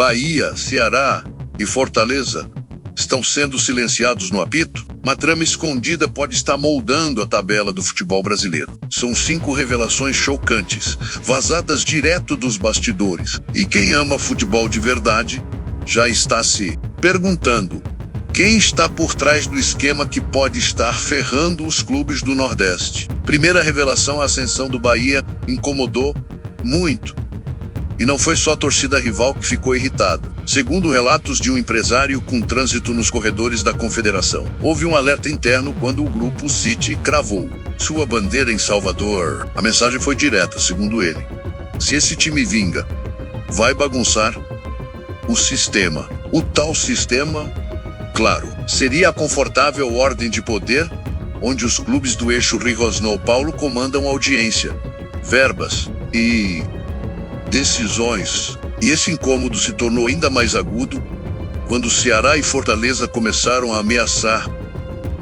Bahia, Ceará e Fortaleza estão sendo silenciados no apito? Uma trama escondida pode estar moldando a tabela do futebol brasileiro. São 5 revelações chocantes, vazadas direto dos bastidores. E quem ama futebol de verdade já está se perguntando: quem está por trás do esquema que pode estar ferrando os clubes do Nordeste? Primeira revelação: a ascensão do Bahia incomodou muito. E não foi só a torcida rival que ficou irritada. Segundo relatos de um empresário com trânsito nos corredores da Confederação, houve um alerta interno quando o grupo City cravou sua bandeira em Salvador. A mensagem foi direta, segundo ele: se esse time vinga, vai bagunçar o sistema. O tal sistema, claro, seria a confortável ordem de poder, onde os clubes do eixo Rio-São Paulo comandam audiência, verbas e decisões. E esse incômodo se tornou ainda mais agudo quando Ceará e Fortaleza começaram a ameaçar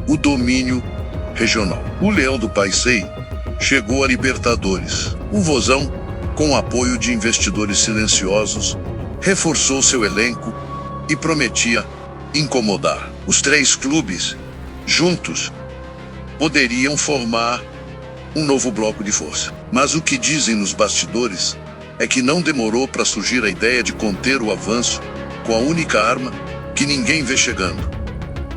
o domínio regional. O Leão do Paisei chegou a Libertadores. O Vozão, com o apoio de investidores silenciosos, reforçou seu elenco e prometia incomodar. Os 3 clubes, juntos, poderiam formar um novo bloco de força. Mas o que dizem nos bastidores é que não demorou para surgir a ideia de conter o avanço com a única arma que ninguém vê chegando: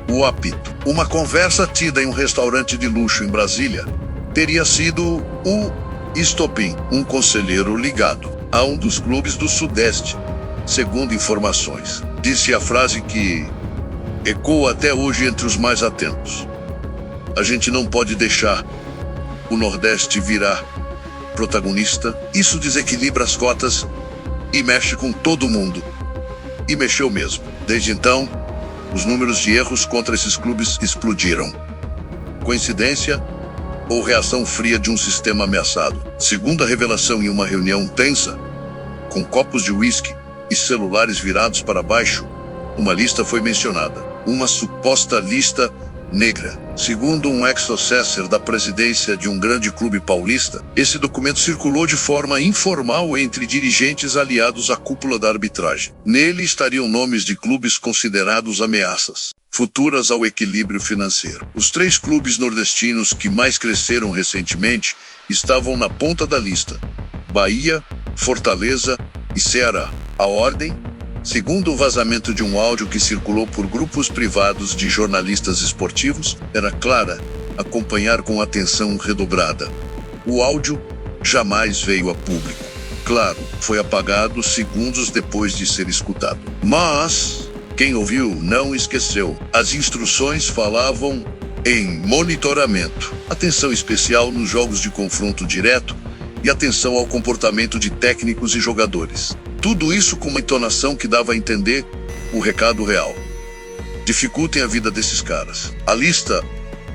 o apito. Uma conversa tida em um restaurante de luxo em Brasília teria sido o estopim. Um conselheiro ligado a um dos clubes do Sudeste, segundo informações, disse a frase que ecoa até hoje entre os mais atentos: a gente não pode deixar o Nordeste virar protagonista. Isso desequilibra as cotas e mexe com todo mundo. E mexeu mesmo. Desde então, os números de erros contra esses clubes explodiram. Coincidência ou reação fria de um sistema ameaçado? Segunda revelação: em uma reunião tensa, com copos de uísque e celulares virados para baixo, uma lista foi mencionada. Uma suposta lista negra. Segundo um ex-assessor da presidência de um grande clube paulista, esse documento circulou de forma informal entre dirigentes aliados à cúpula da arbitragem. Nele estariam nomes de clubes considerados ameaças futuras ao equilíbrio financeiro. Os 3 clubes nordestinos que mais cresceram recentemente estavam na ponta da lista: Bahia, Fortaleza e Ceará. A ordem, segundo o vazamento de um áudio que circulou por grupos privados de jornalistas esportivos, era clara: acompanhar com atenção redobrada. O áudio jamais veio a público. Claro, foi apagado segundos depois de ser escutado. Mas quem ouviu não esqueceu. As instruções falavam em monitoramento, atenção especial nos jogos de confronto direto e atenção ao comportamento de técnicos e jogadores. Tudo isso com uma entonação que dava a entender o recado real: dificultem a vida desses caras. A lista,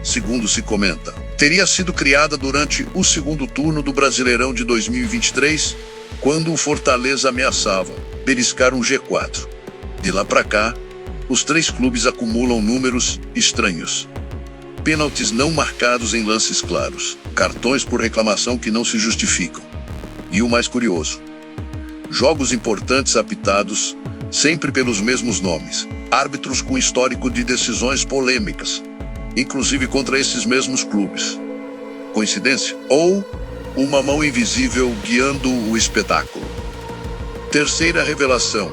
segundo se comenta, teria sido criada durante o segundo turno do Brasileirão de 2023, quando o Fortaleza ameaçava beliscar um G4. De lá para cá, os 3 clubes acumulam números estranhos: pênaltis não marcados em lances claros, cartões por reclamação que não se justificam. E o mais curioso: jogos importantes apitados sempre pelos mesmos nomes, árbitros com histórico de decisões polêmicas, inclusive contra esses mesmos clubes. Coincidência? Ou uma mão invisível guiando o espetáculo? Terceira revelação: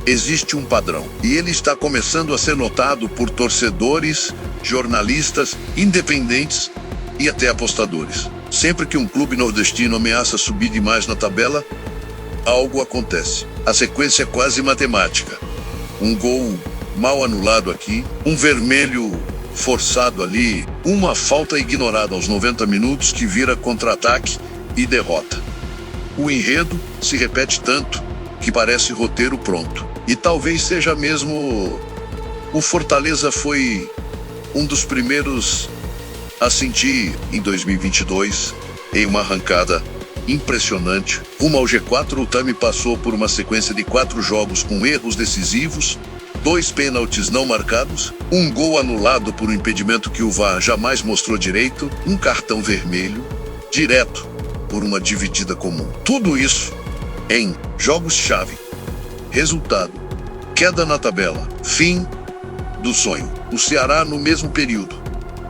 existe um padrão, e ele está começando a ser notado por torcedores, jornalistas, independentes e até apostadores. Sempre que um clube nordestino ameaça subir demais na tabela, algo acontece. A sequência é quase matemática: um gol mal anulado aqui, um vermelho forçado ali, uma falta ignorada aos 90 minutos que vira contra-ataque e derrota. O enredo se repete tanto que parece roteiro pronto. E talvez seja mesmo o Fortaleza foi um dos primeiros a sentir em 2022, em uma arrancada impressionante rumo ao G4. O Tami passou por uma sequência de 4 jogos com erros decisivos, 2 pênaltis não marcados, um gol anulado por um impedimento que o VAR jamais mostrou direito, um cartão vermelho direto por uma dividida comum. Tudo isso em jogos-chave Resultado: queda na tabela. Fim do sonho. O Ceará, no mesmo período,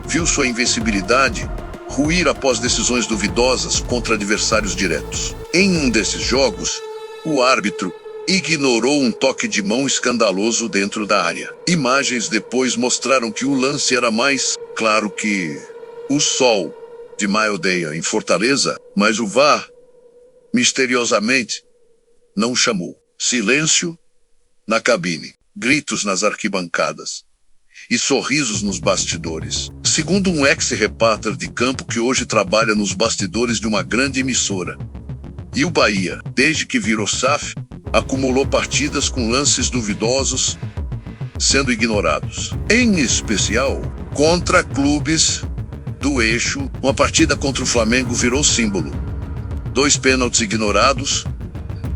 viu sua invencibilidade ruir após decisões duvidosas contra adversários diretos. Em um desses jogos, o árbitro ignorou um toque de mão escandaloso dentro da área. Imagens depois mostraram que o lance era mais claro que o sol de meio-dia em Fortaleza, mas o VAR, misteriosamente, não chamou. Silêncio na cabine, gritos nas arquibancadas e sorrisos nos bastidores. Segundo um ex-repórter de campo que hoje trabalha nos bastidores de uma grande emissora. E o Bahia, desde que virou SAF, acumulou partidas com lances duvidosos sendo ignorados. Em especial, contra clubes do eixo, uma partida contra o Flamengo virou símbolo. 2 pênaltis ignorados,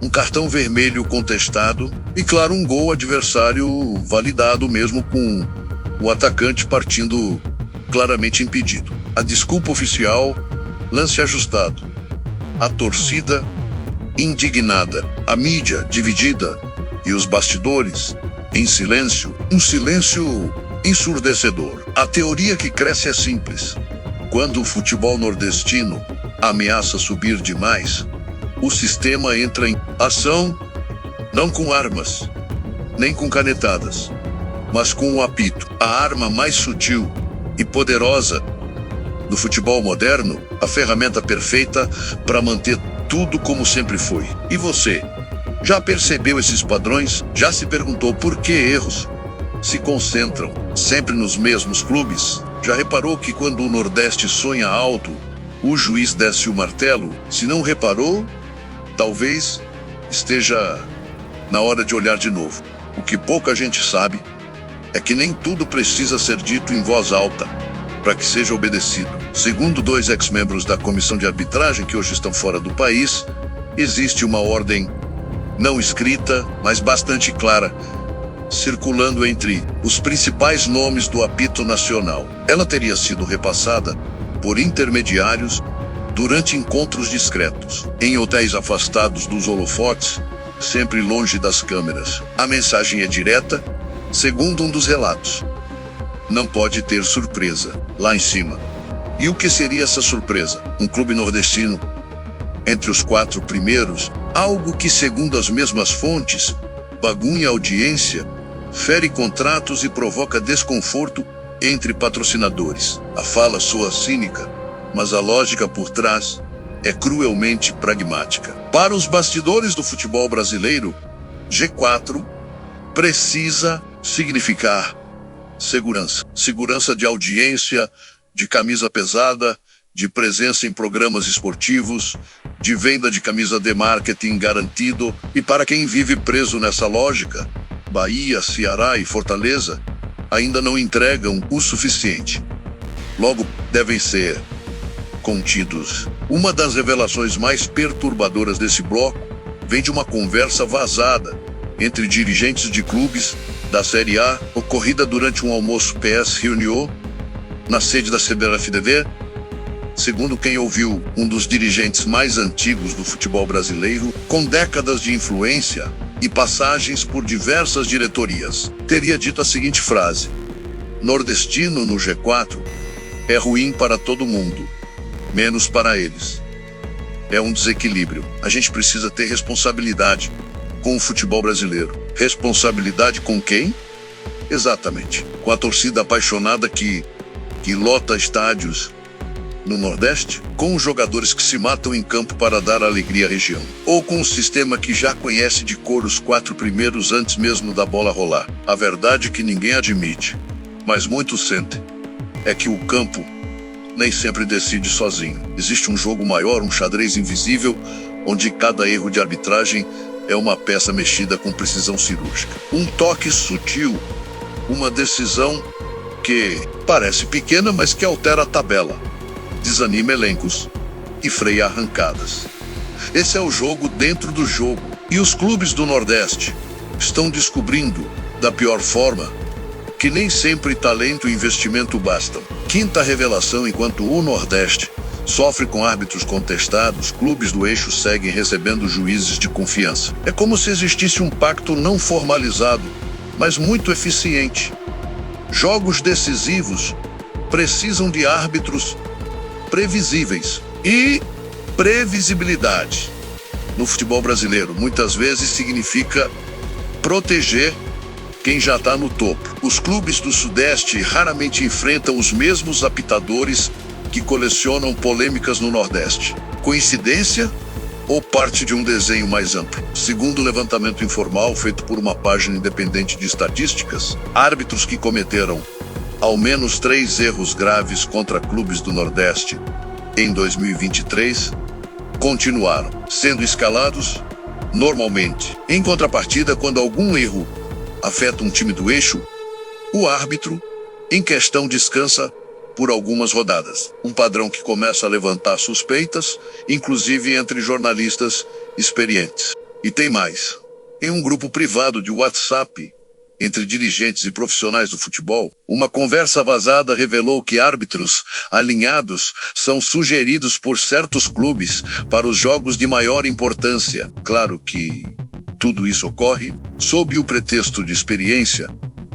um cartão vermelho contestado e, claro, um gol adversário validado mesmo com o atacante partindo claramente impedido. A desculpa oficial, lance ajustado. A torcida indignada, a mídia dividida e os bastidores em silêncio, um silêncio ensurdecedor. A teoria que cresce é simples. Quando o futebol nordestino ameaça subir demais, o sistema entra em ação, não com armas, nem com canetadas, mas com o apito, a arma mais sutil e poderosa do futebol moderno, a ferramenta perfeita para manter tudo como sempre foi. E você, já percebeu esses padrões? Já se perguntou por que erros se concentram sempre nos mesmos clubes? Já reparou que quando o Nordeste sonha alto, o juiz desce o martelo? Se não reparou, talvez esteja na hora de olhar de novo. O que pouca gente sabe é que nem tudo precisa ser dito em voz alta para que seja obedecido. Segundo 2 ex-membros da comissão de arbitragem que hoje estão fora do país, existe uma ordem não escrita, mas bastante clara, circulando entre os principais nomes do apito nacional. Ela teria sido repassada por intermediários durante encontros discretos, em hotéis afastados dos holofotes, sempre longe das câmeras. A mensagem é direta, segundo um dos relatos. Não pode ter surpresa lá em cima. E o que seria essa surpresa? Um clube nordestino entre os 4 primeiros, algo que, segundo as mesmas fontes, bagunha a audiência, fere contratos e provoca desconforto entre patrocinadores. A fala soa cínica, mas a lógica por trás é cruelmente pragmática. Para os bastidores do futebol brasileiro, G4 precisa significar segurança. Segurança de audiência, de camisa pesada, de presença em programas esportivos, de venda de camisa de marketing garantido. E para quem vive preso nessa lógica, Bahia, Ceará e Fortaleza ainda não entregam o suficiente. Logo, devem ser contidos. Uma das revelações mais perturbadoras desse bloco vem de uma conversa vazada entre dirigentes de clubes da Série A, ocorrida durante um almoço PS Reunião na sede da CBF-TV. Segundo quem ouviu um dos dirigentes mais antigos do futebol brasileiro, com décadas de influência e passagens por diversas diretorias, teria dito a seguinte frase: nordestino no G4 é ruim para todo mundo, menos para eles. É um desequilíbrio. A gente precisa ter responsabilidade com o futebol brasileiro. Responsabilidade com quem? Exatamente, com a torcida apaixonada que lota estádios no Nordeste, com os jogadores que se matam em campo para dar alegria à região, ou com um sistema que já conhece de cor os 4 primeiros antes mesmo da bola rolar. A verdade que ninguém admite, mas muitos sentem, é que o campo nem sempre decide sozinho. Existe um jogo maior, um xadrez invisível, onde cada erro de arbitragem é uma peça mexida com precisão cirúrgica. Um toque sutil, uma decisão que parece pequena, mas que altera a tabela, desanima elencos e freia arrancadas. Esse é o jogo dentro do jogo. E os clubes do Nordeste estão descobrindo, da pior forma, que nem sempre talento e investimento bastam. Quinta revelação: enquanto o Nordeste sofre com árbitros contestados, clubes do eixo seguem recebendo juízes de confiança. É como se existisse um pacto não formalizado, mas muito eficiente. Jogos decisivos precisam de árbitros previsíveis e previsibilidade. No futebol brasileiro, muitas vezes significa proteger quem já está no topo. Os clubes do Sudeste raramente enfrentam os mesmos apitadores que colecionam polêmicas no Nordeste. Coincidência ou parte de um desenho mais amplo? Segundo o levantamento informal feito por uma página independente de estatísticas, árbitros que cometeram ao menos 3 erros graves contra clubes do Nordeste em 2023 continuaram sendo escalados normalmente. Em contrapartida, quando algum erro afeta um time do eixo, o árbitro em questão descansa por algumas rodadas. Um padrão que começa a levantar suspeitas, inclusive entre jornalistas experientes. E tem mais. Em um grupo privado de WhatsApp, entre dirigentes e profissionais do futebol, uma conversa vazada revelou que árbitros alinhados são sugeridos por certos clubes para os jogos de maior importância. Claro que tudo isso ocorre sob o pretexto de experiência,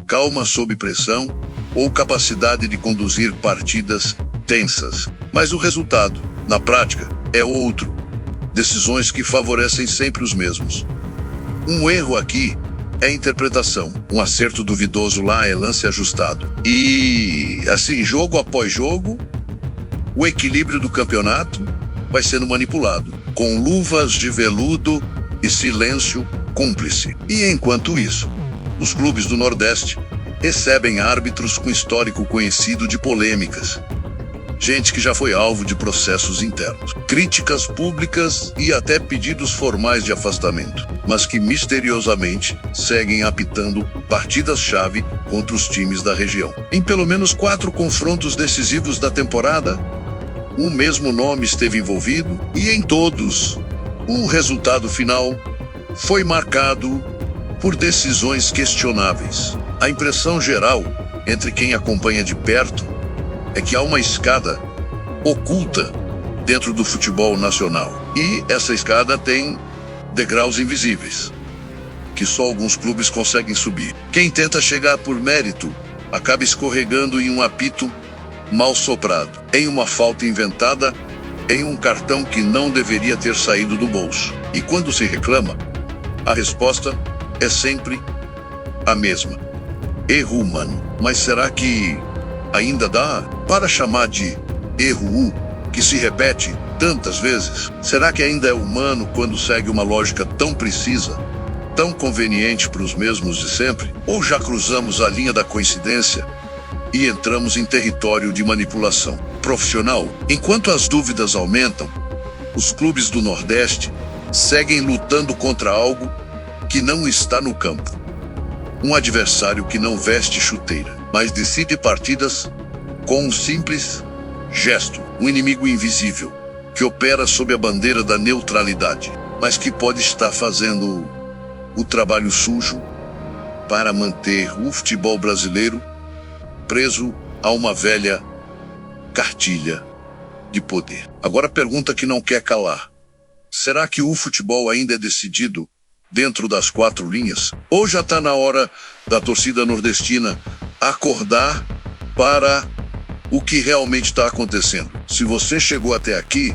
calma sob pressão ou capacidade de conduzir partidas tensas. Mas o resultado, na prática, é outro. Decisões que favorecem sempre os mesmos. Um erro aqui é interpretação. Um acerto duvidoso lá é lance ajustado. E, assim, jogo após jogo, o equilíbrio do campeonato vai sendo manipulado, com luvas de veludo e silêncio cúmplice. E enquanto isso, os clubes do Nordeste recebem árbitros com histórico conhecido de polêmicas. Gente que já foi alvo de processos internos, críticas públicas e até pedidos formais de afastamento, mas que misteriosamente seguem apitando partidas-chave contra os times da região. Em pelo menos 4 confrontos decisivos da temporada, o mesmo nome esteve envolvido e em todos, o resultado final foi marcado por decisões questionáveis. A impressão geral, entre quem acompanha de perto, é que há uma escada oculta dentro do futebol nacional. E essa escada tem degraus invisíveis, que só alguns clubes conseguem subir. Quem tenta chegar por mérito acaba escorregando em um apito mal soprado, em uma falta inventada, em um cartão que não deveria ter saído do bolso. E quando se reclama, a resposta é sempre a mesma: erro humano. Mas será que ainda dá para chamar de erro que se repete tantas vezes? Será que ainda é humano quando segue uma lógica tão precisa, tão conveniente para os mesmos de sempre? Ou já cruzamos a linha da coincidência e entramos em território de manipulação profissional? Enquanto as dúvidas aumentam, os clubes do Nordeste seguem lutando contra algo que não está no campo. Um adversário que não veste chuteira, mas decide partidas com um simples gesto. Um inimigo invisível, que opera sob a bandeira da neutralidade, mas que pode estar fazendo o trabalho sujo para manter o futebol brasileiro preso a uma velha cartilha de poder. Agora a pergunta que não quer calar: será que o futebol ainda é decidido dentro das 4 linhas? Ou já está na hora da torcida nordestina acordar para o que realmente está acontecendo? Se você chegou até aqui,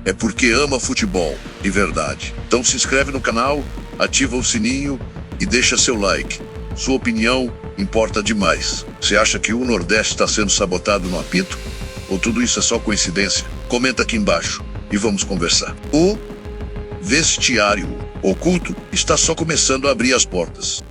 é porque ama futebol, de verdade. Então se inscreve no canal, ativa o sininho e deixa seu like. Sua opinião importa demais. Você acha que o Nordeste está sendo sabotado no apito? Ou tudo isso é só coincidência? Comenta aqui embaixo e vamos conversar. O vestiário oculto está só começando a abrir as portas.